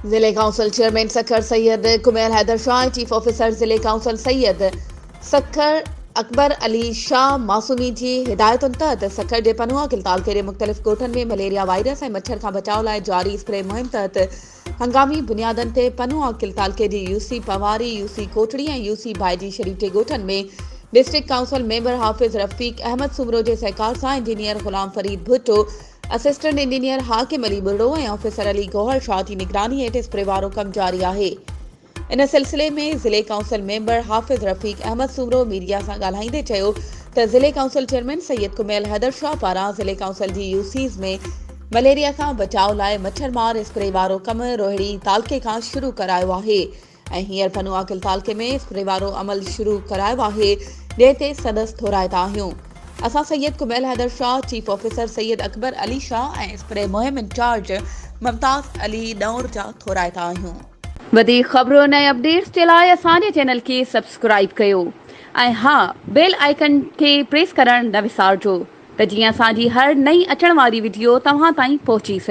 जिले council chairman Sukkur Syed Kumail Haider Shah, chief officer जिले council Syed Sukkur Akbar Ali Shah Masoomi जी हिदायतुनि तहत सखर जे पनुआ किलताल के मुख़्तलिफ़ ॻोठनि में मलेरिया वायरस ऐं मच्छर खां बचाव लाइ जारी स्प्रे मुहिम तहत हंगामी बुनियादनि ते पनुआ किलताल के जी यूसी पवारी, यूसी कोटड़ी ऐं यूसी भाईजी शरीफ जे ॻोठनि में डिस्ट्रिक्ट काउंसिल मेंबर हाफ़िज़ रफ़ीक अहमद सुमरो जे सहकार सां इंजीनियर ग़ुलाम फरीद भुट्टो, असिस्टेंट इंजीनियर हाकिम अली बुर्डो ऐं ऑफिसर अली गौहर शाह जी निगरानी हेठि स्प्रे वारो कमु जारी आहे। इन सिलसिले में ज़िले काउंसिल मेंबर हाफ़िज़ रफ़ीक अहमद सुमरो मीडिया सां ॻाल्हाईंदे चयो त ज़िले काउंसिल चेयरमैन सैयद कुमैल हैदर शाह पारां ज़िले काउंसिल जी यूसीज़ में मलेरिया खां बचाव लाइ मच्छरमार स्प्रे वारो कमु रोहिड़ी तालके खां शुरू करायो आहे ऐं हींअर पनुआ किलतालके में स्प्रे वारो अमल शुरू करायो आहे, जंहिं ते संदसि थोराइता आहियूं। असां सैयद कुमैल हैदर शाह, चीफ ऑफिसर सैयद अकबर अली शाह ऐं स्प्रे मुहिम इंचार्ज मुमताज़ अली नौर जा थोराइता आहियूं। वधीक ख़बरुनि ऐं अपडेट्स जे लाइ असांजे चैनल खे सब्सक्राइब कयो ऐं हा, बेल आइकन खे प्रेस करणु न विसारिजो त जीअं असांजी हर नई अचण वारी वीडियो तव्हां ताईं पहुची सघे।